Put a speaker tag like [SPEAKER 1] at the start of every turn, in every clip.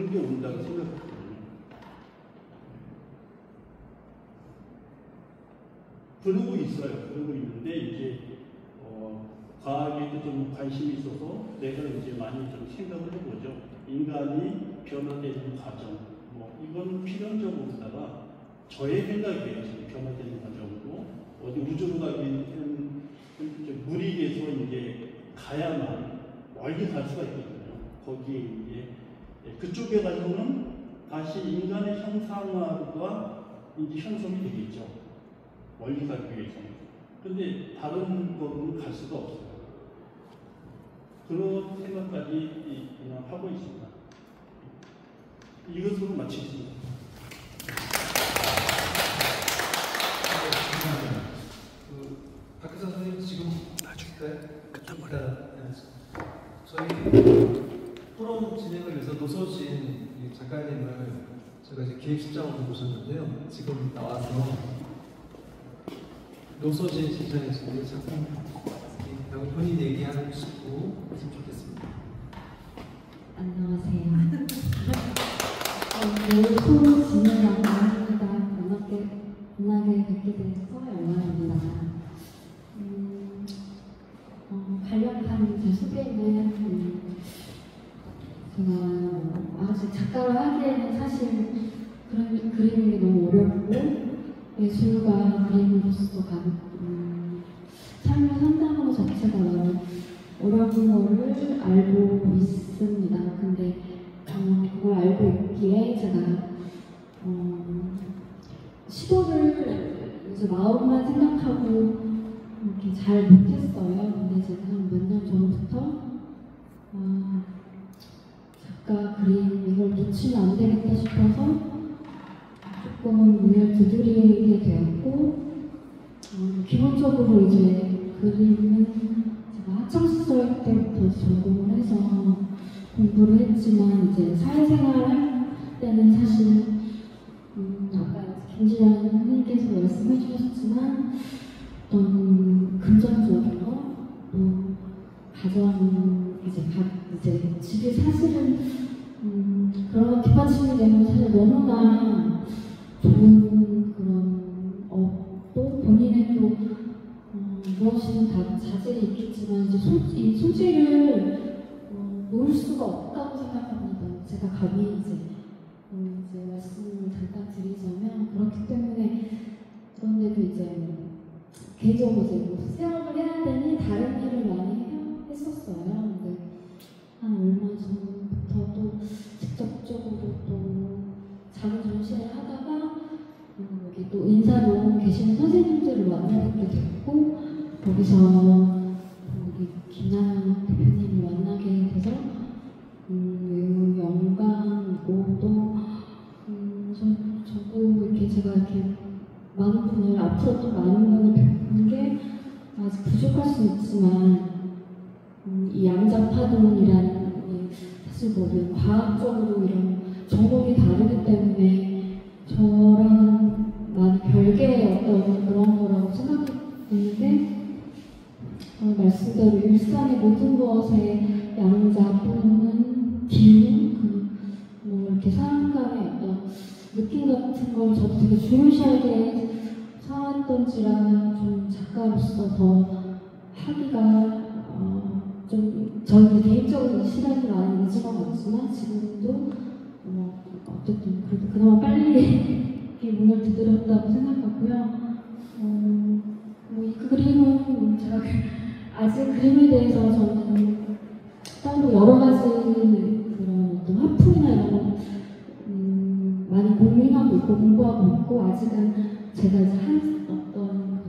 [SPEAKER 1] 그런 게 온다고 생각하거든요. 그러고 있어요. 그러고 있는데 이제 과학에도 좀 관심이 있어서 내가 이제 많이 좀 생각을 해보죠. 인간이 변화되는 과정, 이건 필연적으로다가 저의 생각이에요. 지금 변화되는 과정으로 어디 우주로 가기는 무리에서 이제 가야만 멀리 갈 수가 있거든요. 거기에 이제 그쪽에 가서는 다시 인간의 형상화가 이제 형성이 되겠죠. 멀리 가기 위해서는. 근데 다른 거로는 갈 수가 없어요. 그런 생각까지 그냥 하고 있습니다. 이것으로 마치겠습니다.
[SPEAKER 2] 박혜선 선생님 지금 나중에 끝나버려. 저희 토론 진행을 위해서 노서진 작가님을 제가 이제 기획실장으로 모셨는데요. 지금 나와서 노서진 실장님의 작품 본인 얘기하고 싶고 했으면 좋겠습니다.
[SPEAKER 3] 안녕하세요. 오늘 토론 진행하고 합니다. 만나게 뵙게 돼서 영광입니다. 간략한 제 소개는 제가 아직 작가로 하기에는 사실 그리는 게 너무 어렵고 예술가 그림으로서 삶을 산다는 것 자체가 어려운 거를 알고 있습니다. 근데 그걸 알고 있기에 제가 시도를 이제 마음만 생각하고 이렇게 잘 못했어요. 근데 제가 한 몇 년 전부터 작가 그림 이걸 놓치면 안 되겠다 싶어서 조금 문을 두드리게 되었고 기본적으로 이제 그림은 제가 학창시절 때부터 전공을 해서 공부를 했지만 이제 사회생활 할 때는 사실 아까 김지연 선생님께서 말씀해 주셨지만 어떤 금전적인 거, 또 가정 이제 집이 사실은 그런 뒷받침이 되면 사실 너무나 좋은 그런 또 본인의 또 무엇이든 다 자질이 있겠지만 이제 이 소질을 놓을 수가 없다고 생각합니다. 제가 감히 이제 말씀을 잠깐 드리자면 그렇기 때문에 그런데도 이제 개인적으로 이제 수영을 해야 되니 다른 일을 많이 했었어요. 근데 한 얼마 전부터 또 직접적으로 또 작은 전시를 하다가 여기 또 인사동 계시는 선생님들을 만나게 됐고 거기서 우리 김나연 대표님을 만나게 돼서 매우 영광이고 또 저도 이렇게 제가 이렇게 많은 분을 앞으로 또 많은 분을 뵙는 게 아직 부족할 수 있지만 이 양자파동이라는 사실 과학적으로 이런 전공이 다르기 때문에 저랑 많이 별개의 어떤 그런 거라고 생각했는데 말씀대로 일상의 모든 것에 양자파동은 기운 이렇게 사람 간의 어떤 느낌 같은 걸 저도 되게 중요시하게 살았던지라 좀 작가로서 더 하기가 좀 저는 개인적으로 시간이 많이 늦은 것 같지만 지금도 어쨌든 그래도 그나마 빨리 문을 두드렸다고 생각하고요. 이 그림은 제가 아직 그림에 대해서 저는 따로 여러 가지 그런 어떤 화풍이나 이런 거 많이 고민하고 있고 공부하고 있고 아직은 제가 이제 한 어떤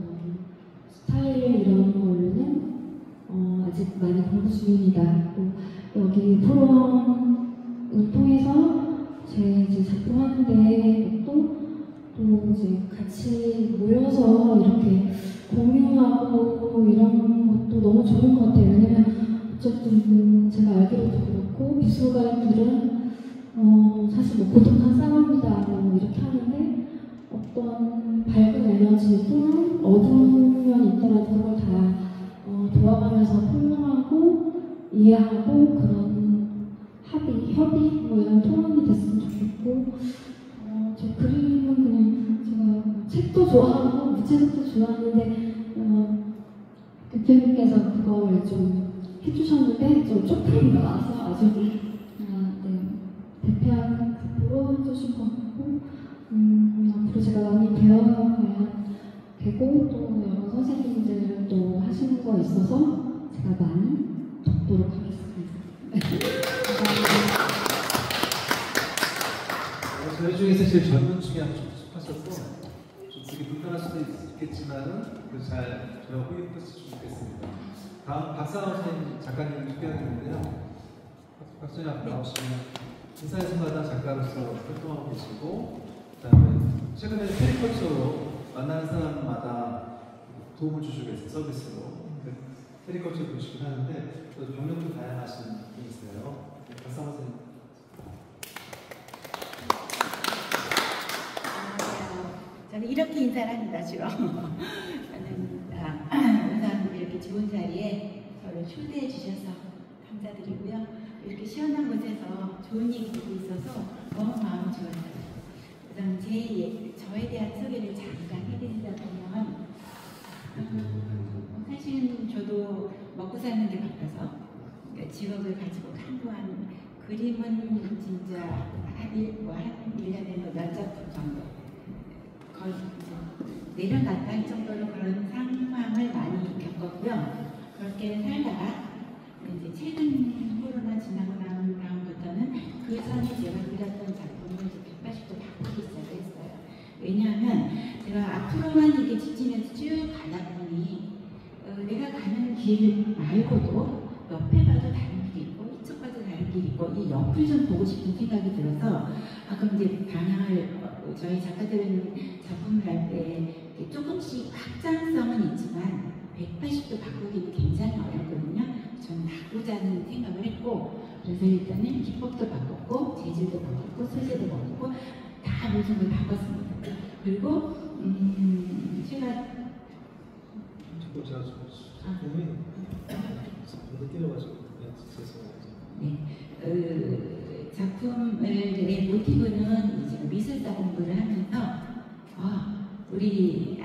[SPEAKER 3] 스타일 이런 걸로는 아직 많이 공부 중입니다. 또 여기 토론을 통해서 제 이제 작품 하는데 또 이제 같이 모여서 이렇게 공유하고 이런 것도 너무 좋은 것 같아요. 왜냐면 어쨌든 제가 알기로도 그렇고 미술가들은 사실 고독한 싸움이다 이렇게 하는데 어떤 밝은 에너지 또는 어두운 면이 있더라도 그걸 다 도와가면서 폭로하고 이해하고 그런 협의 이런 토론이 됐으면 좋아하고 무채색도 좋아하는데 대표님께서 그걸 좀 해주셨는데 좀 조금 나와서 아주 대표하는 부분으로 해주신 것 같고 앞으로 제가 많이 배워가야 되고 또 여러 선생님들도 하시는 거 있어서 제가 많이 돕도록 하겠습니다. 감사합니다.
[SPEAKER 2] 저희 중에서 제일 젊은 층이 하고 싶으셨고 좀 되게 불편할 수도 있겠지만은 잘 저와 호흡했으면 좋겠습니다. 다음 박상호 선생님 작가님 투표하겠는데요. 박선희 앞으로 나오시면 인사의 손바닥 작가로서 활동하고 계시고 그다음에 최근에 페리컬처로 만나는 사람마다 도움을 주시고 계세요. 서비스로 페리컬처 보시긴 하는데 또 경력도 다양하신 분이세요. 박상호 선생님.
[SPEAKER 4] 저는 이렇게 인사를 합니다, 주로. 저는 우선 이렇게 좋은 자리에 저를 초대해 주셔서 감사드리고요. 이렇게 시원한 곳에서 좋은 얘기 듣고 있어서 너무 마음이 좋았어요. 우선 저에 대한 소개를 잠깐 해드리다 보면 사실은 저도 먹고 사는 게 바빠서 직업을 가지고 한동안 그림은 진짜 한 1년에 몇 작품 정도 내려갔다 할 정도로 그런 상황을 많이 겪었고요. 그렇게 살다가 이제 최근 코로나 지나고 난 다음부터는 그 전에 제가 그렸던 작품을 180도 바꾸기 시작했어요. 왜냐하면 제가 앞으로만 이렇게 직진해서 쭉 가다 보니 내가 가는 길 말고도 옆에 봐도 다른 길이 있고 이쪽 봐도 다른 길이 있고 이 옆을 좀 보고 싶은 생각이 들어서 그럼 이제 방향을 저희 작가들은 작품을 할 때 조금씩 확장성은 있지만 180도 바꾸기는 굉장히 어렵거든요. 저는 바꾸자는 생각을 했고 그래서 일단은 기법도 바꿨고 재질도 바꿨고 소재도 바꿨고 다 모든 걸 바꿨습니다. 그리고 제가 작품의 모티브는 이제 미술사 공부를 하면서 우리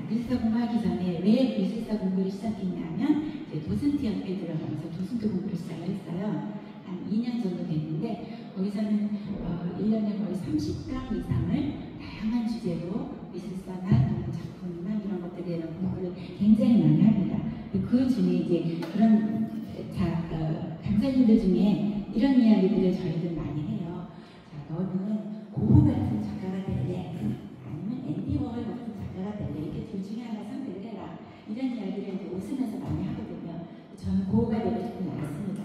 [SPEAKER 4] 미술사 공부하기 전에 왜 미술사 공부를 시작했냐면 도슨트 협회에 들어가면서 도슨트 공부를 시작을 했어요. 한 2년 정도 됐는데 거기서는 1년에 거의 30강 이상을 다양한 주제로 미술사나 또는 작품이나 이런 것들에 대한 공부를 굉장히 많이 합니다. 그 중에 이제 그런 강사님들 중에 이런 이야기들을 저희들 많이 해요. 자, 너는 고흐 같은 작가가 될래? 아니면 앤디 워홀 같은 작가가 될래? 이렇게 둘 중에 하나 선택을 해라. 이런 이야기를 이제 웃으면서 많이 하거든요. 저는 고흐가 되고 싶진 않습니다.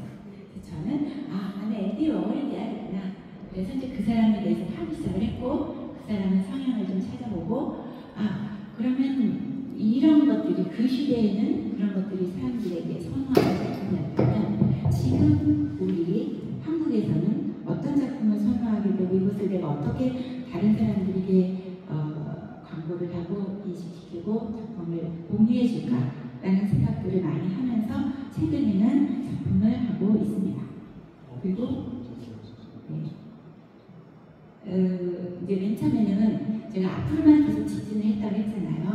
[SPEAKER 4] 저는 나는 앤디 워홀이 돼야겠구나. 그래서 이제 그 사람에 대해서 파기 시작을 했고 그 사람의 성향을 좀 찾아보고 그러면 이런 것들이 그 시대에는 그런 것들이 사람들에게 선호하는 작품이었다면 지금 우리 한국에서는 어떤 작품을 선호하길래 이것을 내가 어떻게 다른 사람들에게 광고를 하고 인식시키고 작품을 공유해 줄까라는 생각들을 많이 하면서 최근에는 작품을 하고 있습니다. 그리고 이제 맨 처음에는 제가 앞으로만 계속 직진을 했다고 했잖아요.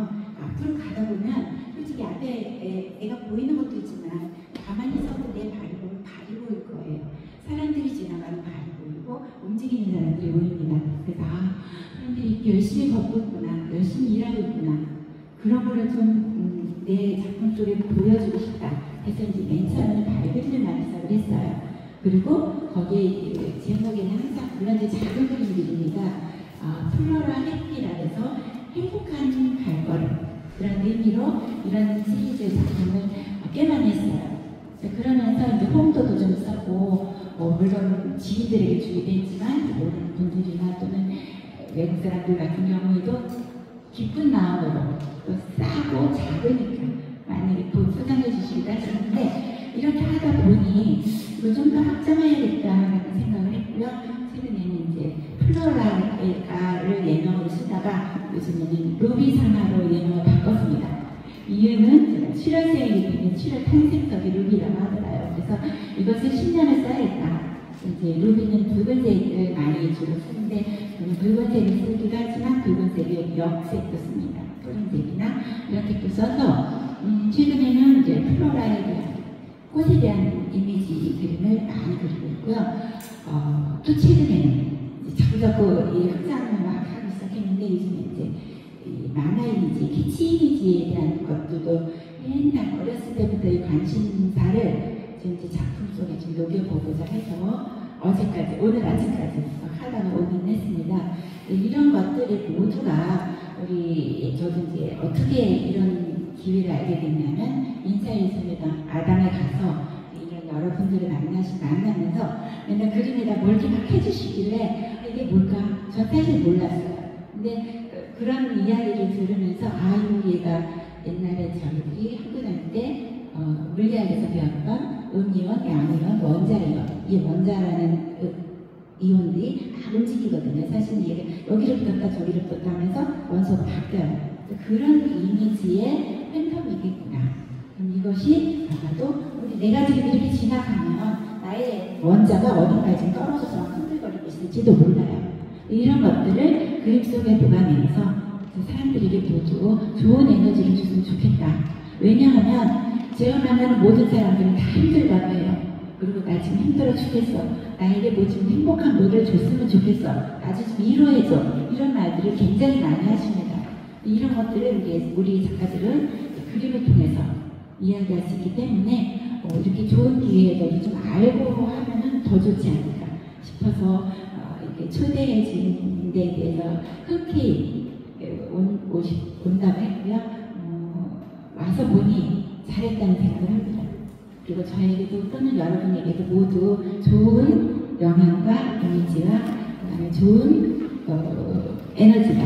[SPEAKER 4] 앞으로 가다 보면 솔직히 앞에 애가 보이는 것도 있지만 가만히 서도 내 발이 보면 발이 보일 거예요. 사람들이 지나가는 발이 보이고 움직이는 사람들이 보입니다. 그래서 사람들이 열심히 걷고 있구나, 열심히 일하고 있구나, 그런 거를 좀 내 작품 속에 보여주고 싶다 해서 이제 맨 처음에는 발그림을 많이 시작을 했어요. 그리고 거기에 제목에는 항상 물론 이제 작은 그림들입니다. 플로라 해피라 해서 행복한 발걸음, 그런 의미로 이런 시리즈의 작품을 꽤 많이 했어요. 그러면서 이제 홍도도 좀 썼고 물론 지인들에게 주기도 했지만 모르는 분들이나 또는 외국 사람들 같은 경우에도 기쁜 마음으로 또 싸고 작으니까 많이 소장해 주시기도 하시는데 이렇게 하다 보니 이걸 좀 더 확장해야겠다라는 생각을 했고요. 최근에는 이제 플로라를 예명으로 쓰다가 요즘에는 루비 상하로 예명을 바꿨습니다. 이유는 7월생이기 때문에 7월 탄생석이 루비라고 하더라고요. 그래서 이것을 10년을 써야겠다. 이제 루비는 붉은색을 많이 주로 쓰는데 저는 붉은색을 쓰기도 하지만 붉은색의 역색도 씁니다. 푸른색이나 이런 색도 써서 최근에는 이제 플로라에 대한 꽃에 대한 이미지 그림을 많이 그리고 있고요. 또 최근에는 자꾸자꾸 이 확장을 막 하기 시작했는데 요즘에 이제 이 만화 이미지, 캐치 이미지에 대한 것들도 맨날 어렸을 때부터 이 관심사를 지금 이제 작품 속에 좀 녹여보고자 해서 어제까지, 오늘 아침까지 하다가 오긴 했습니다. 이런 것들이 모두가 저도 이제 어떻게 이런 기회를 알게 됐냐면 인사예술회당 아담에 가서 이런 여러분들을 만나면서 맨날 그림에다 뭘 이렇게 막 해주시길래 이게 뭘까? 전 사실 몰랐어요. 근데 그런 이야기를 들으면서 아유 얘가 옛날에 저희들이 학교 다닐 때 물리학에서 배웠던 음이온, 양이온, 원자이온, 이 원자라는 이온들이 막 움직이거든요. 사실 이게 여기를 붙었다 저기를 붙었다 하면서 원소가 바뀌어요. 그런 이미지의 팬텀이겠구나. 그럼 이것이 아마도 우리 내가 지금 이렇게 지나가면 나의 원자가 어디까지 떨어져서 흔들거리고 있을지도 몰라요. 이런 것들을 그림 속에 보관해서 사람들에게 모두 좋은 에너지를 줬으면 좋겠다. 왜냐하면 제가 만나는 모든 사람들은 다 힘들다고 해요. 그리고 나 지금 힘들어 죽겠어. 나에게 뭐 좀 행복한 뭐를 줬으면 좋겠어. 나 좀 위로해줘. 이런 말들을 굉장히 많이 하십니다. 이런 것들을 우리 작가들은 그림을 통해서 이야기할 수 있기 때문에 이렇게 좋은 기회에 좀 알고 하면은 더 좋지 않을까 싶어서 이렇게 초대해 주신 데 대해서 흔쾌히 온다고 했고요. 와서 보니 잘했다는 생각을 합니다. 그리고 저에게도 또는 여러분에게도 모두 좋은 영향과 이미지와 그다음에 좋은 에너지가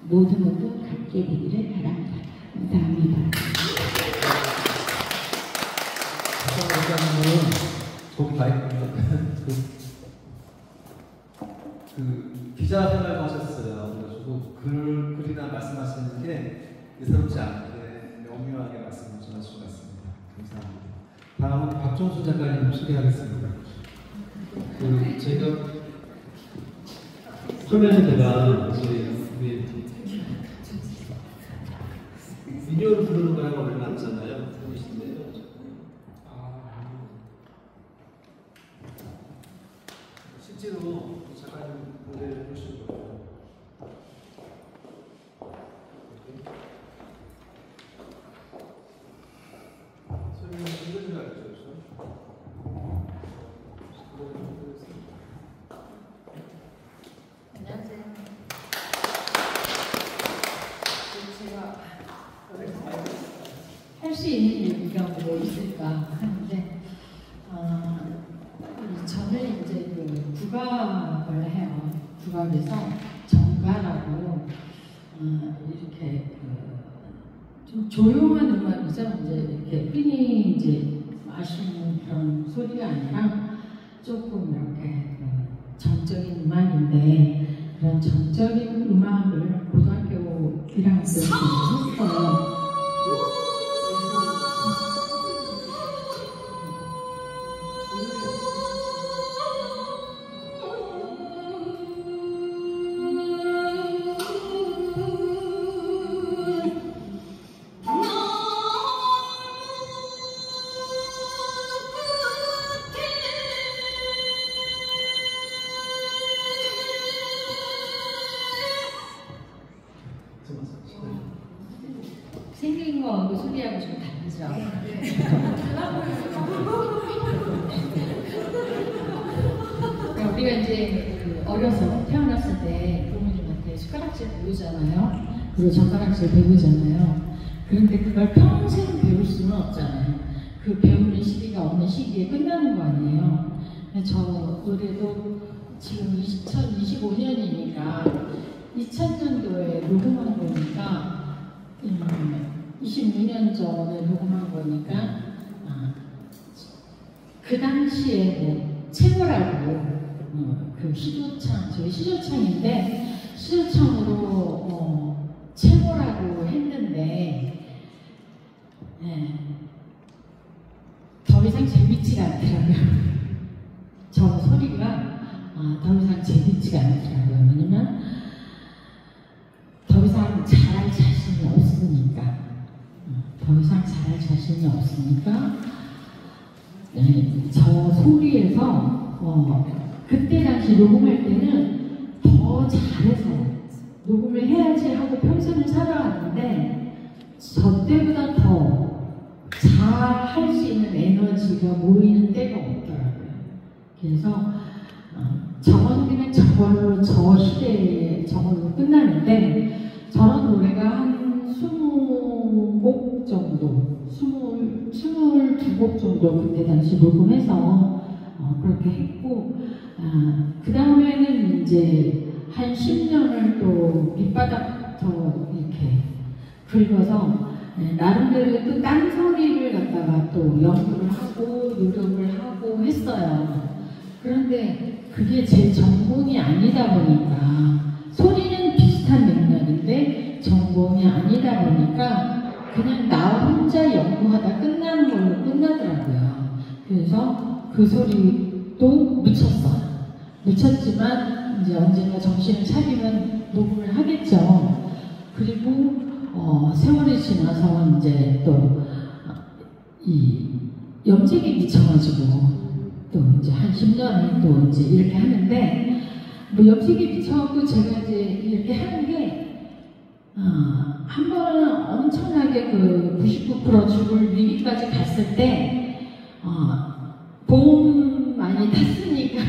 [SPEAKER 4] 모두 갖게 되기를 바랍니다. 감사합니다.
[SPEAKER 2] 박사님은 거기 가 있는 그 기자 생활도 하셨어요. 그래가지고 글이나 말씀하시는 게 예사롭지 않게 명료하게 말씀을 전하신 것 같습니다. 감사합니다. 다음은 박종수 작가님 소개하겠습니다.
[SPEAKER 5] 제가 화면에다가 우리 미디어를 부르는 거라고 올려놨잖아요. 보이시나요?
[SPEAKER 2] 실제로 작가님 노래를 해주신 거예요. 소리는 힘든 줄 알죠?
[SPEAKER 6] 안녕하세요. 제가 할 수 있는 얘기가 뭐 있을까 하는데 저는 이제 그 국악을 해요. 국악에서 정가라고 이렇게 좀 조용한 음악이죠. 이제 이렇게 흔히 이제 아시는 그런 소리가 아니라 조금 이렇게 정적인 음악인데 그런 정적인 음악을 고등학교 1학년 때부터 했어요. 생긴 거하고 소리하고 좀 다르죠. 그러니까 우리가 이제 어려서 태어났을 때 부모님한테 숟가락질 배우잖아요. 그리고 젓가락질 배우잖아요. 그런데 그걸 평생 배울 수는 없잖아요. 그 배우는 시기가 어느 시기에 끝나는 거 아니에요. 저 노래도 지금 2025년이니까 2000년도에 녹음한 거니까 26년 전에 녹음한 거니까 그 당시에 뭐 채널하고 그 시조창, 저희 시조창인데 시조창으로 채널하고 했는데 더 이상 재밌지가 않더라고요. 저 여의치가 않더라고요. 왜냐면 더 이상 잘할 자신이 없으니까. 더 이상 잘할 자신이 없으니까 저 소리에서 그때 당시 녹음할 때는 더 잘해서 녹음을 해야지 하고 평생을 살아왔는데 저 때보다 더 잘 할 수 있는 에너지가 모이는 때가 없더라고요. 그래서 저번에는 저걸로 저 시대에 저걸로 끝나는데 저런 노래가 한 20곡 정도 22곡 정도 그때 당시 녹음해서 그렇게 했고 그 다음에는 이제 한 10년을 또 밑바닥부터 이렇게 긁어서 나름대로 또 딴소리를 갖다가 또 연구를 하고 노력을 하고 했어요. 그런데 그게 제 전공이 아니다 보니까 소리는 비슷한 맥락인데 전공이 아니다 보니까 그냥 나 혼자 연구하다 끝나는 걸로 끝나더라고요. 그래서 그 소리도 묻혔어요. 묻혔지만 이제 언젠가 정신을 차리면 녹음을 하겠죠. 그리고 세월이 지나서 이제 또 이 염색에 미쳐가지고 또 이제 한 10년을 또 이제 이렇게 하는데 뭐 염색에 미쳐갖고 제가 이제 이렇게 하는 게 한 번은 엄청나게 그 99% 죽을 위기까지 갔을 때 보험 많이 탔으니까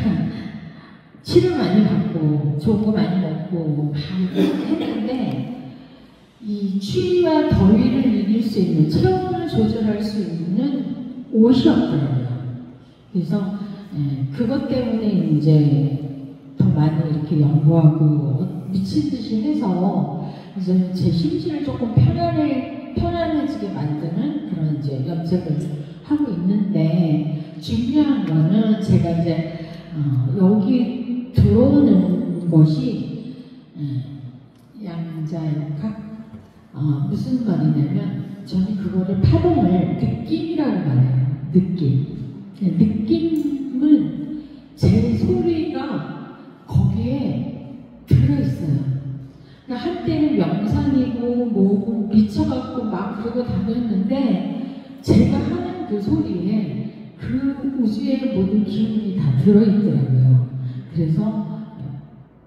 [SPEAKER 6] 치료 많이 받고 좋은 거 많이 먹고 했는데 이 추위와 더위를 이길 수 있는 체온을 조절할 수 있는 옷이 없더라고요. 그래서 그것 때문에 이제 더 많이 이렇게 연구하고 미친 듯이 해서 이제 제 심신을 조금 편안해지게 만드는 그런 이제 염색을 하고 있는데 중요한 거는 제가 이제 여기 들어오는 것이 양자역학 무슨 말이냐면 저는 그거를 파동을 느낌이라고 말해요. 느낌은 제 소리가 거기에 들어있어요. 그러니까 한때는 명산이고 뭐고 미쳐갖고 막 그러고 다녔는데 제가 하는 그 소리에 그 우주의 모든 기운이 다 들어있더라고요. 그래서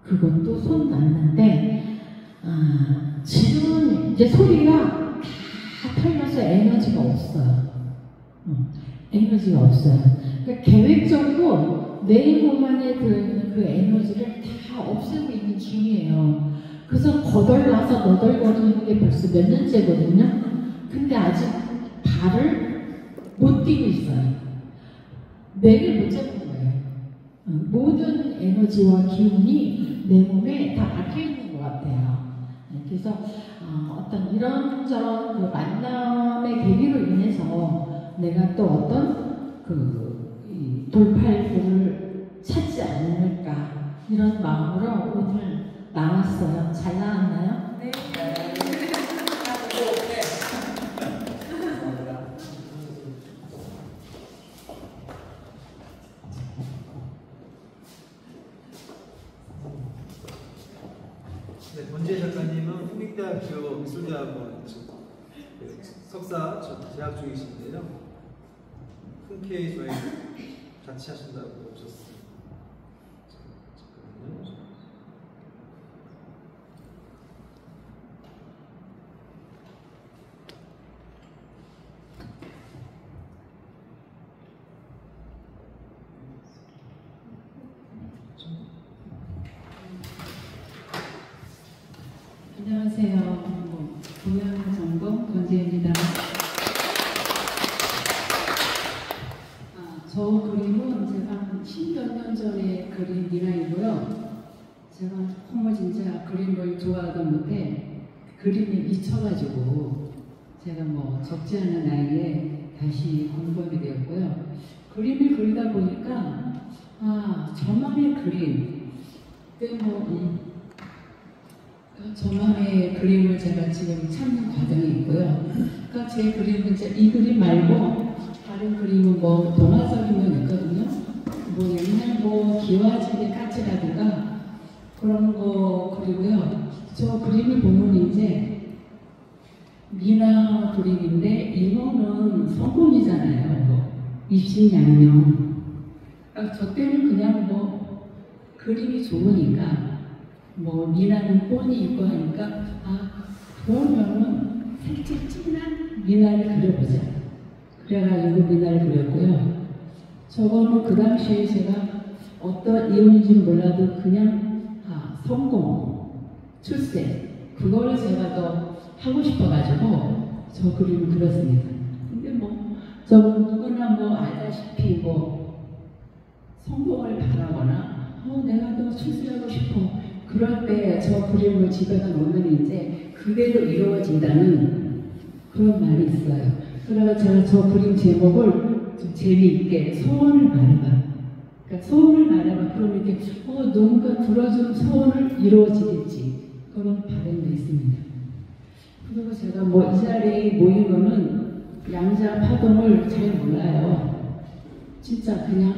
[SPEAKER 6] 그것도 손 놨는데 지금은 이제 소리가 다 털려서 에너지가 없어요. 에너지가 없어요. 그러니까 계획적으로 내 몸 안에 들어있는 그 에너지를 다 없애고 있는 중이에요. 그래서 거덜나서 너덜거리는 게 벌써 몇 년째거든요. 근데 아직 발을 못 뛰고 있어요. 맥을 못 잡는 거예요. 모든 에너지와 기운이 내 몸에 다 박혀있는 것 같아요. 그래서 어떤 이런저런 그 만남의 계기로 인해서 내가 또 어떤 그 돌팔구를 찾지 않을까 이런 마음으로 오늘 나왔어요. 잘 나왔나요? 네.
[SPEAKER 5] 네, 권지혜 작가님은 국립대학교 미술대학원 석사 재학 중이신데요. 흔쾌히 저희 같이 하신다고 오셨습니다. 잠깐만요.
[SPEAKER 7] 안녕하세요. 동양 전공 권지혜입니다. 저 그림은 제가 한 10몇 년 전에 그린 미나이고요. 제가 정말 진짜 그림을 좋아하던 못해 그림에 미쳐가지고 제가 뭐 적지 않은 나이에 다시 공부하게 되었고요. 그림을 그리다 보니까 저만의 그림 저만의 그림을 제가 지금 찾는 과정이 있고요. 그러니까 제 그림은 이제 이 그림 말고 다른 그림은 뭐 동화적인 건 있거든요. 뭐 옛날 뭐 기와집의 까치라든가 그런 거 그리고요. 저 그림을 보면 이제 미나 그림인데 이거는 성공이잖아요. 뭐 입신양명. 그러니까 저 때는 그냥 뭐 그림이 좋으니까 뭐 미나는 뻔히 있고 하니까 그러면은 살짝 진한 미나를 그려보자. 그래가지고 미나를 그렸고요. 저거는 그 당시에 제가 어떤 이유인지는 몰라도 그냥 성공, 출세 그거를 제가 더 하고 싶어가지고 저 그림을 그렸습니다. 근데 뭐 저 누구나 뭐 알다시피 뭐 성공을 바라거나 내가 더 출세하고 싶어 그럴 때 저 그림을 집에다 놓으면 이제 그대로 이루어진다는 그런 말이 있어요. 그래서 제가 저 그림 제목을 좀 재미있게 소원을 말해봐. 그러니까 소원을 말해봐. 그러면 이렇게 누군가 들어준 소원을 이루어지겠지. 그런 바람도 있습니다. 그리고 제가 뭐 이 자리에 모인 거는 양자 파동을 잘 몰라요. 진짜 그냥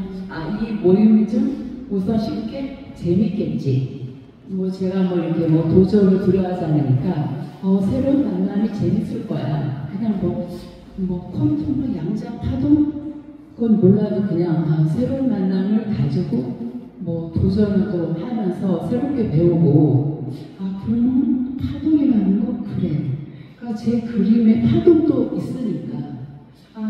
[SPEAKER 7] 이 모임이 좀 우선 쉽게 재밌겠지. 뭐 제가 뭐 이렇게 뭐 도전을 두려워하지 않으니까 새로운 만남이 재밌을 거야. 그냥 뭐 퀀텀 양자 파동 그건 몰라도 그냥 새로운 만남을 가지고 뭐 도전을 또 하면서 새롭게 배우고 그러면 파동이라는 거 그래. 그러니까 제 그림에 파동도 있으니까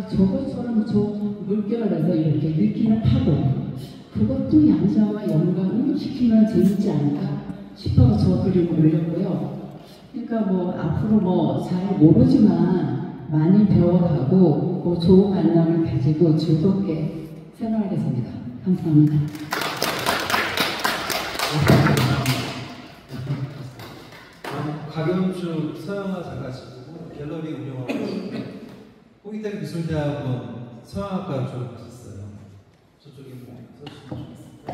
[SPEAKER 7] 저것처럼 저 물결에서 이렇게 느끼는 파동 그것도 양자와 연관을 시키면 재밌지 않을까 싶어서 저 그림을 올렸고요. 그러니까 뭐 앞으로 뭐 잘 모르지만 많이 배워가고 뭐 좋은 만남을 가지고 즐겁게 생활하겠습니다. 감사합니다.
[SPEAKER 2] 박영주 서양화 작가시고 갤러리 운영하고 계시고 홍익대 미술대학원 서양학과 졸업하셨어요. 저쪽에 서주시면 좋겠습니다.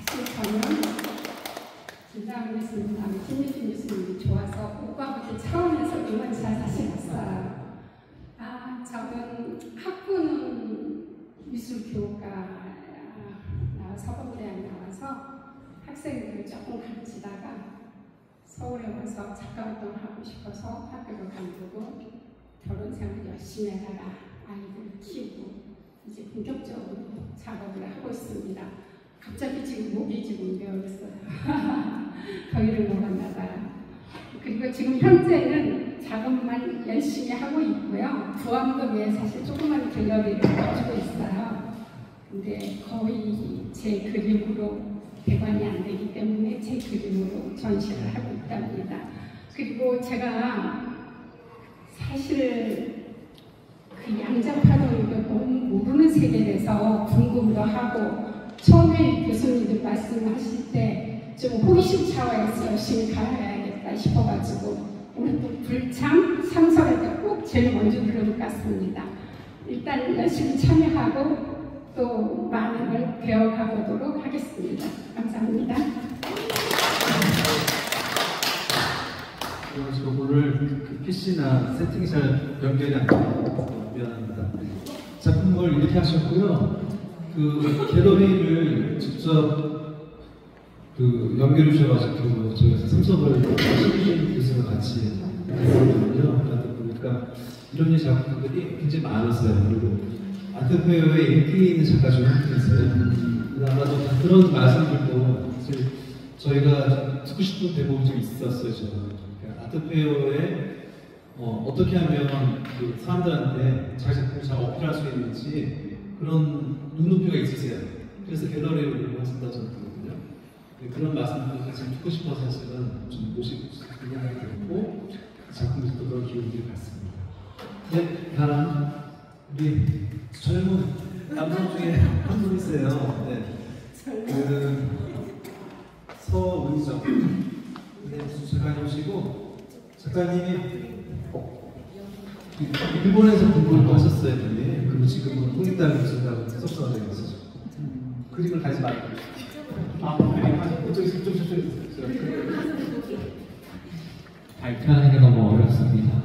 [SPEAKER 8] 사실 저는 김다은 교수님하고 김미준 교수님이 좋아서 오빠부터 차원에서 응원차 사실 왔어요. 저는 학부는 미술교과 서범대학 나와서 학생들을 조금 가르치다가 서울에 와서 작가활동을 하고 싶어서 학교를 관두고 결혼생활 열심히 하다가 아이들을 키우고 이제 본격적으로 작업을 하고 있습니다. 갑자기 지금 목이 지금 메어있어요. 더위를 먹었나 봐요. 그리고 지금 현재는 작업만 열심히 하고 있고요. 부암동에 사실 조그만 갤러리를 가지고 있어요. 근데 거의 제 그림으로 대관이 안 되기 때문에 제 그림으로 전시를 하고 있답니다. 그리고 제가 사실 그 양자파동을 너무 모르는 세계에서 궁금도 하고 처음에 교수님들 말씀하실 때 좀 호기심 차원에서 열심히 가야겠다 싶어가지고 오늘 또 불참 상설할 때 꼭 제일 먼저 부를 것 같습니다. 일단 열심히 참여하고 또 많은 걸 배워가보도록 하겠습니다. 감사합니다.
[SPEAKER 2] 지금 오늘 그 PC나 세팅이 잘 연결이 안 돼서 미안합니다. 작품을 이렇게 하셨고요. 그 갤러리를 직접 그 연결해 주셔가지고 저희가 참석을 신규 교수와 같이 했거든요. 그러다 보니까 이런 작품들이 굉장히 많았어요. 그리고 아트페어에 인기 있는 작가 중에 한 분이었어요. 아마도 그런 말씀들도 사실 저희가 듣고 싶은 대목이 좀 있었어요. 그러니까 아트페어에 어떻게 하면 그 사람들한테 자기 작품을 잘 어필할 수 있는지 그런 눈높이가 있으세요. 그래서 갤러리를 운영하신다고 저는 들었거든요. 그런 말씀들을 같이 듣고 싶어서 사실은 좀 모시고 생각이 들었고 작품에서도 그런 기운들이 같습니다. 네, 다음 우리 젊은 남성 중에 한 분 있어요. 네, 그 서은정 작가님이시고 작가님이 일본에서 공부를 하셨어요. 그리고 지금은 홍익대학교 교수라고 석사가 되고 있어요. 그림을 가지 말고.
[SPEAKER 9] 발표하는 게 너무 어렵습니다.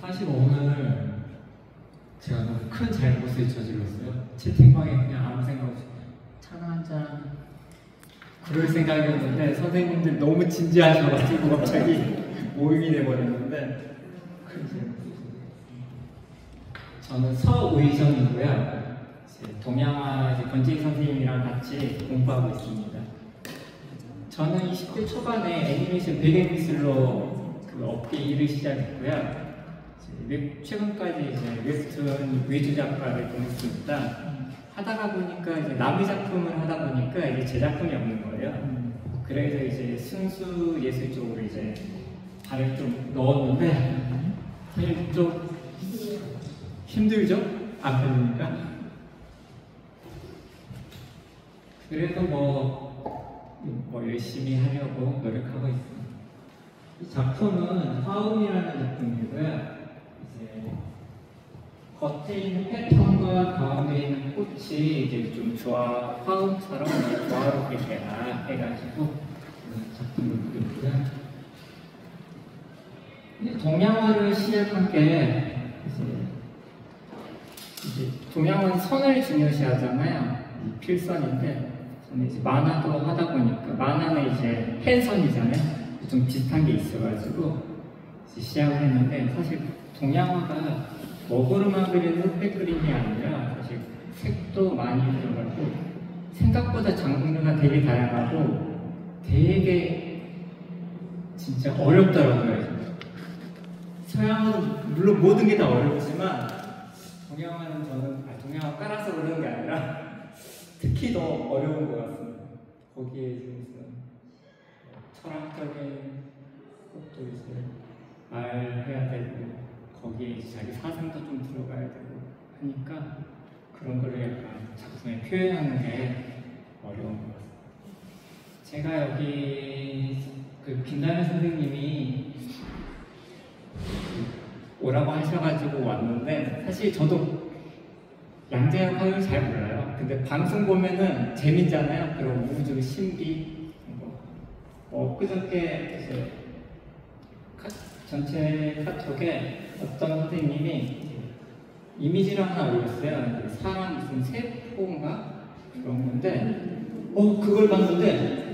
[SPEAKER 9] 사실 오늘 제가 너무 큰 잘못을 저질렀어요. 채팅방에 그냥 아무 생각 없이 차나 한잔 그럴 생각이었는데 선생님들 너무 진지하셔가지고 갑자기 모임이 돼버렸는데 큰 잘못이었어요. 저는 서의정이고요. 동양화 권재희 선생님이랑 같이 공부하고 있습니다. 저는 20대 초반에 애니메이션 배경미술로 그 업계 일을 시작했고요. 최근까지 이제 웹툰 외주 작가를 했습니다. 하다가 보니까 이제 남의 작품을 하다 보니까 이제 제 작품이 없는 거예요. 그래서 이제 순수 예술 쪽으로 이제 발을 좀 넣었는데 사실 좀 힘들죠? 안 그러니까. 그래도 뭐 열심히 하려고 노력하고 있습니다. 이 작품은 화음이라는 작품이고요. 이제 겉에 있는 패턴과 가운데 있는 꽃이 이제 좀 화음처럼 조화롭게 되라 해가지고 작품을 그렸고요. 동양화를 시작한 게 이제 동양화는 선을 중요시하잖아요. 필선인데 저는 이제 만화도 하다 보니까 만화는 이제 펜선이잖아요. 좀 비슷한 게 있어가지고 이제 시작을 했는데 사실 동양화가 먹으로만 그리는 흑백 그림이 아니라 사실 색도 많이 들어가고 생각보다 장르가 되게 다양하고 되게 진짜 어렵더라고요. 서양은 물론 모든 게 다 어렵지만 동양화는 저는 동양화 깔아서 그러는 게 아니라 특히 더 어려운 것 같습니다. 거기에 무슨 철학적인 것도 이제 말해야 되고 거기에 이제 자기 사상도 좀 들어가야 되고 하니까 그런 거를 약간 작품에 표현하는 게 어려운 것 같습니다. 제가 여기 그 김다현 선생님이 오라고 하셔가지고 왔는데 사실 저도 양재역 화요일 잘 몰라요. 근데 방송 보면은 재밌잖아요. 그런 우주 신비 그저께 이제 전체 카톡에 어떤 선생님이 이미지를 하나 올렸어요. 사람 무슨 세포인가 그런 건데 그걸 봤는데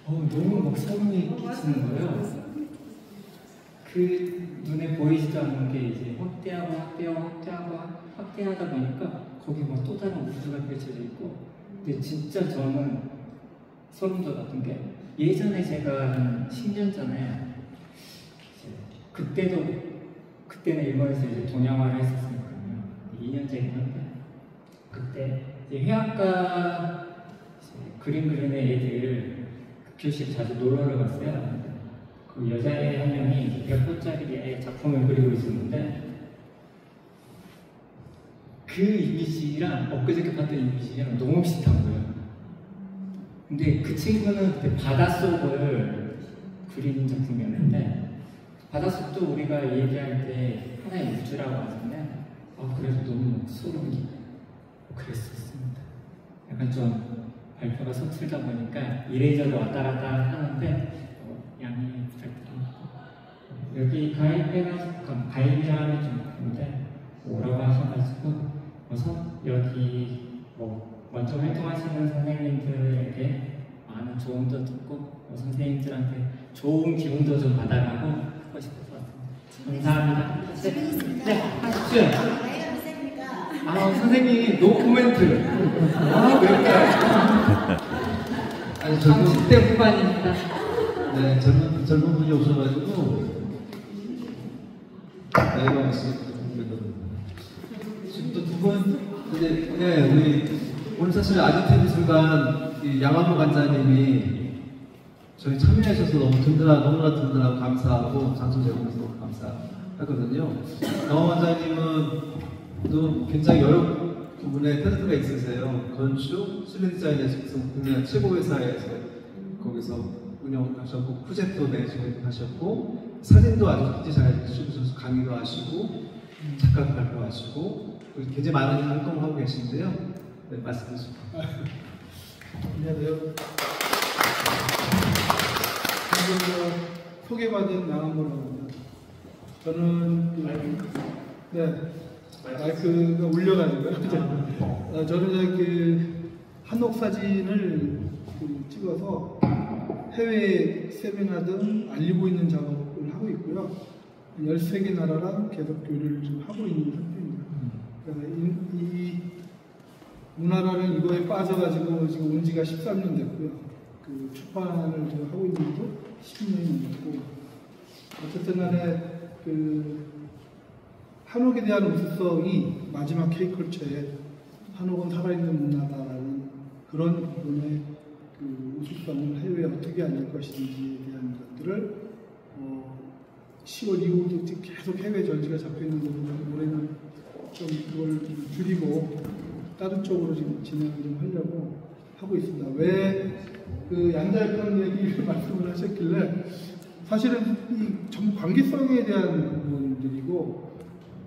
[SPEAKER 9] 너무 막 소름이 끼치는 거예요. 그 눈에 보이지도 않는 게 이제 확대하다 보니까 거기 막 또 다른 우주가 펼쳐져 있고 근데 진짜 저는 소름 돋았던 게 예전에 제가 한 10년 전에 그때는 일본에서 이제 동양화를 했었으니까요. 2년째긴 한데 그때 이제 회화과 그림 그리는 애들 교실 자주 놀러를 갔어요. 그 여자애 한 명이 100호짜리 작품을 그리고 있었는데 그 이미지랑 엊그저께 봤던 이미지랑 너무 비슷한 거예요. 근데 그 친구는 그때 바닷속을 그리는 작품이었는데 바닷속도 우리가 얘기할 때 하나의 우주라고 하잖아요. 그래서 너무 소름이 그랬었습니다. 약간 좀 발표가 서툴다 보니까 이래저래 왔다 갔다 하는데 양해 부탁드립니다. 여기 가입이라면 좀 그런데 오라고 하셔가지고 여기 먼저 활동하시는 선생님들에게 많은 조언도 듣고 선생님들한테 좋은 기운도 좀 받아가고 하고 싶어서 왔습니다. 감사합니다. 네, 하십시오.
[SPEAKER 10] 나이가 몇 살입니까?
[SPEAKER 9] 선생님이 노 코멘트. 왜일까요?
[SPEAKER 2] 아니
[SPEAKER 4] 30대 후반입니다.
[SPEAKER 2] 네, 젊은 분이 오셔가지고 나이가 있으니까 지금 또 두 분 우리 오늘 사실 아지트 미술관 양한모 관장님이 저희 참여하셔서 너무나 든든하고 감사하고 장소 제공해서 너무 감사하거든요. 양한모 관장님은 또 굉장히 여러 부분에 탤런트가 있으세요. 건축, 실내 디자인에서 국내 최고 회사에서 거기서 운영하셨고 프로젝트도 매니지먼트 하셨고 사진도 아주 잘 찍으셔서 강의도 하시고 작가도 발표하시고 굉장히 많은 활동을 하고 계신데요. 네, 말씀해 주시죠.
[SPEAKER 11] 안녕하세요. 방금 소개받은 양한모라고 합니다. 저는 마이크가 울려가지고요. 저는 그 한옥 사진을 찍어서 해외 세미나등 알리고 있는 작업을 하고 있고요. 13개 나라랑 계속 교류를 좀 하고 있는 상태입니다. 이 우나라는 이거에 빠져가지고 지금 온 지가 13년 됐고요. 그 출판을 지금 하고 있는 것도 10년이 넘었고, 어쨌든 간에 그 한옥에 대한 우수성이 마지막 K컬처에 한옥은 살아있는 문화다라는 그런 부분의 그 우수성을 해외에 어떻게 알릴 것인지에 대한 것들을 10월 이후도 계속 해외 전시가 잡혀 있는 거고, 올해는 좀 그걸 줄이고 다른 쪽으로 지금 진행을 좀 하려고 하고 있습니다. 왜 그 양자역학 얘기를 말씀을 하셨길래, 사실은 이 전부 관계성에 대한 부분들이고,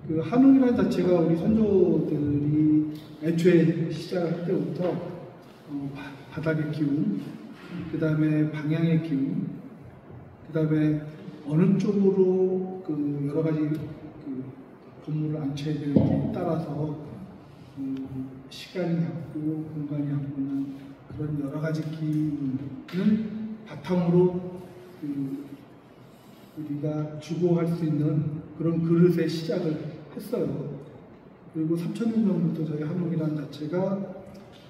[SPEAKER 11] 그 한옥이라는 자체가 우리 선조들이 애초에 시작할 때부터 바닥의 기운, 그 다음에 방향의 기운, 그 다음에 어느 쪽으로 그 여러 가지 그 건물을 안쳐야 되는지에 따라서 시간이 갖고 공간이 갖고는 그런 여러 가지 기운을 바탕으로 우리가 주고할 수 있는 그런 그릇의 시작을 했어요. 그리고 3000년 전부터 저희 한옥이라는 자체가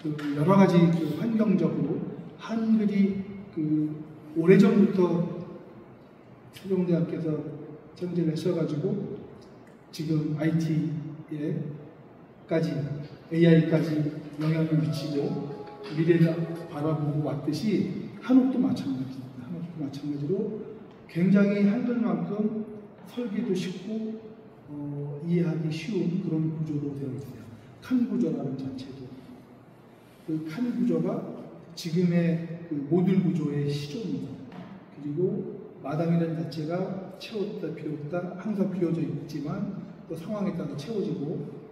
[SPEAKER 11] 그 여러 가지 그 환경적으로 한글이 그 오래전부터 세종대학께서 정제를 하셔가지고 지금 IT에까지 AI까지 영향을 미치고 미래를 바라보고 왔듯이 한옥도 마찬가지입니다. 한옥도 마찬가지로 굉장히 한글만큼 설계도 쉽고 이해하기 쉬운 그런 구조로 되어 있어요. 칸 구조라는 자체도. 그 칸 구조가 지금의 그 모듈 구조의 시조입니다. 그리고 마당이라는 자체가 채웠다 비웠다 항상 비워져 있지만 또 상황에 따라 채워지고,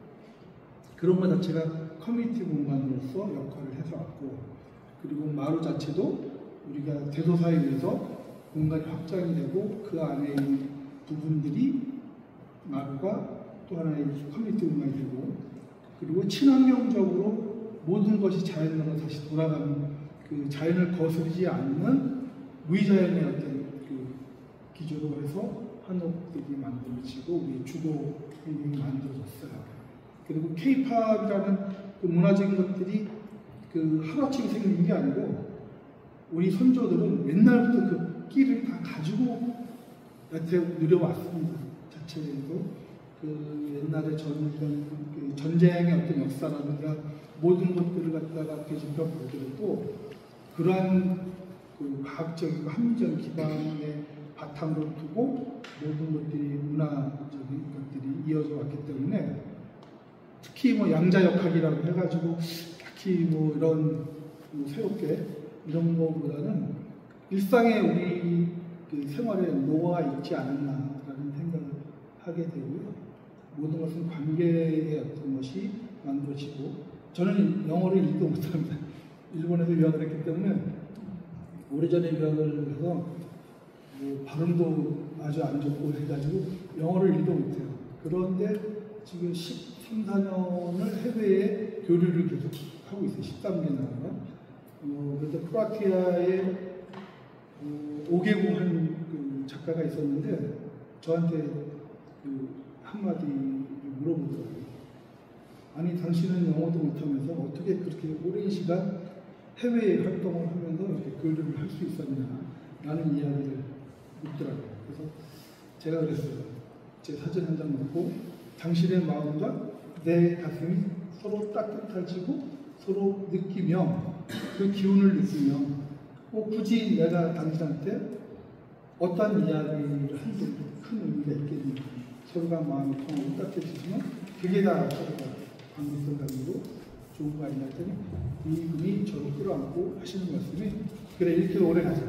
[SPEAKER 11] 그런 것 자체가 커뮤니티 공간으로서 역할을 해서 왔고, 그리고 마루 자체도 우리가 대도사에 의해서 공간이 확장이 되고 그 안에 있는 부분들이 마루가 또 하나의 커뮤니티 공간이 되고, 그리고 친환경적으로 모든 것이 자연으로 다시 돌아가는 그 자연을 거스르지 않는 무의자연의 어떤 그 기조로 해서 한옥들이 만들어지고 우리 주도 행동이 만들어졌어요. 그리고 K-팝이라는 그 문화적인 것들이 그 하루아침에 생긴 게 아니고, 우리 선조들은 옛날부터 그 끼를 다 가지고 여태 누려왔습니다. 자체에도 그 옛날에 그 전쟁의 어떤 역사라든가 모든 것들을 갖다가 되짚어 보더라도 그러한 그 과학적이고 합리적 기반의 바탕으로 두고 모든 것들이 문화적인 것들이 이어져 왔기 때문에, 특히 뭐 양자역학이라고 해가지고 딱히 뭐 이런 뭐 새롭게 이런 거보다는 일상에 우리 그 생활에 노화가 있지 않았나라는 생각을 하게 되고요. 모든 것은 관계의 어떤 것이 만들어지고, 저는 영어를 일도 못합니다. 일본에서 유학을 했기 때문에 오래전에 유학을 해서 뭐 발음도 아주 안 좋고 해가지고 영어를 일도 못해요. 그런데 지금 13, 14년을 해외에 교류를 계속 하고 있어요. 13개 나라가. 그래서 크로아티아에 5개국 한 그 작가가 있었는데 저한테 그 한마디 물어보더라고요. 아니 당신은 영어도 못하면서 어떻게 그렇게 오랜 시간 해외 활동을 하면서 이렇게 교류를 할 수 있었냐 라는 이야기를 묻더라고요. 그래서 제가 그랬어요. 제 사진 한 장 놓고 당신의 마음과 내 가슴이 서로 따뜻해지고 서로 느끼며 그 기운을 느끼며 굳이 내가 당신한테 어떤 이야기를 하는 큰 의미가 있겠는가. 서로가 마음이 통하고 따뜻해지면 그게 다 서로가 관계성 관계로 좋은 거 아니냐 했더니 이분이 저를 끌어안고 하시는 말씀이 그래 이렇게 오래 가자.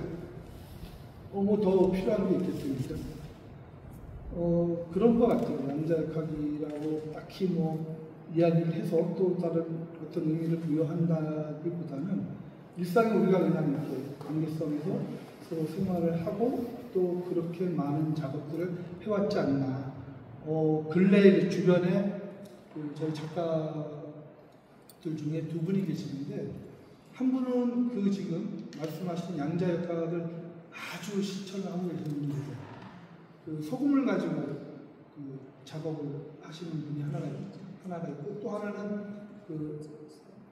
[SPEAKER 11] 뭐 더 필요한 게 있겠습니까? 그런 것 같아요. 양자역학이라고 딱히 뭐 이야기를 해서 또 다른 어떤 의미를 부여한다기보다는 일상에 우리가 그냥 이렇게 관계성에서 서로 생활을 하고 또 그렇게 많은 작업들을 해왔지 않나. 근래에 주변에 저희 작가들 중에 두 분이 계시는데, 한 분은 그 지금 말씀하신 양자 역학을 아주 실천을 하고 계시는 분이세요. 그 소금을 가지고 그 작업을 하시는 분이 하나가 있고, 또 하나는 그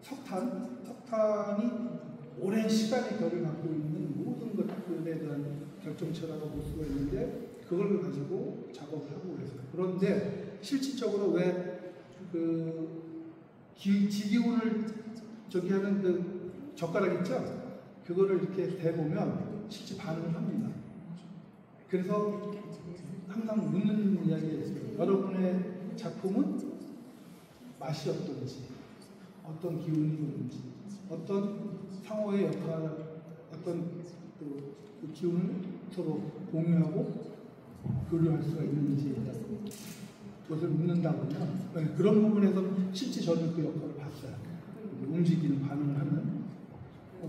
[SPEAKER 11] 석탄이 오랜 시간의 결을 갖고 있는 모든 것들에 대한 결정체라고 볼 수가 있는데, 그걸 가지고 작업을 하고 계세요. 그런데 실질적으로 왜 그 지기운을 저기 하는 그 젓가락 있죠? 그거를 이렇게 대보면 실제 반응을 합니다. 그래서 항상 묻는 이야기가 있어요. 여러분의 작품은 맛이 어떤지, 어떤 기운이 오는지, 어떤 상호의 역할, 어떤 그 기운을 서로 공유하고 교류할 수가 있는지 그것을 묻는다거나, 그런 부분에서 실제 저는 그 역할을 봤어요. 움직이는 반응을 하는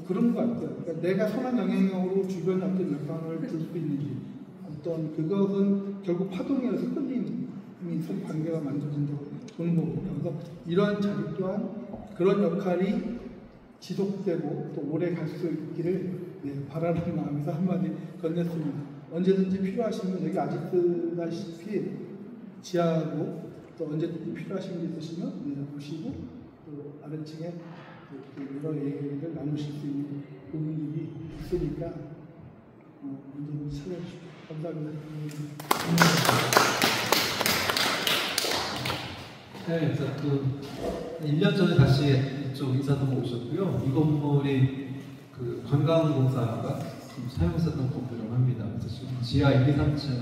[SPEAKER 11] 그런 것 같아요. 그러니까 내가 선한 영향력으로 주변에 어떤 영향을 줄 수 있는지, 어떤 그것은 결국 파동이어서 끌림이 서로 관계가 만들어진다고 보는 거거든요. 그래서 이런 자기 또한 그런 역할이 지속되고 또 오래 갈 수 있기를 바라는 마음에서 한마디 건넸습니다. 언제든지 필요하시면 여기 아지트다시피 지하고, 또 언제든지 필요하신 게 있으시면 보시고, 또 아래층에 여러 얘기를 나누실 수 있는 부분들이 있으니까 언제든지 찾아주십시오. 감사합니다.
[SPEAKER 2] 네, 그래서 그 1년 전에 다시 이쪽 인사동 오셨고요. 이 건물이 그 관광공사가 사용했었던 건물이라고 합니다. 그래서 지금 지하 1, 2, 3층을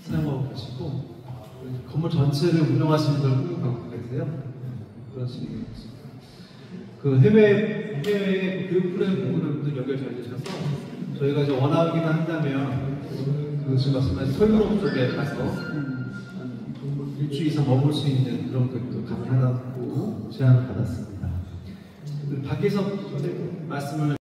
[SPEAKER 2] 사용하고 계시고, 건물 전체를 운영하시는 걸 꾸역하고 계세요. 그런 식이에요. 그 해외 교육 프로그램도 연결 잘 되셔서, 저희가 이제 원하기만 한다면 그 지금 말씀하신 서유럽 쪽에 가서 일주 이상 머물 수 있는 그런 것도 가능하다고 제안을 받았습니다. 박계석 말씀을